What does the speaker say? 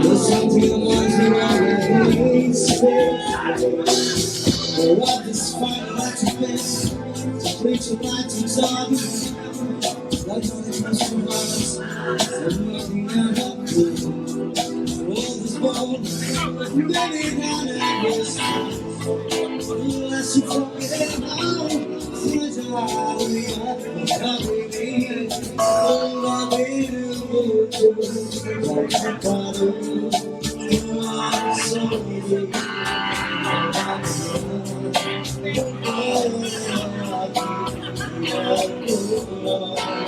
Listen to the ones who always stay. We're up this fight like to miss. Preach a light to zombies. That's all the trust from us. So nothing ever could. All this bold, baby, not at risk. Unless you forget how. Here's how we are. How we need. All our way to go to. Like a bottle. You are so deep. Oh,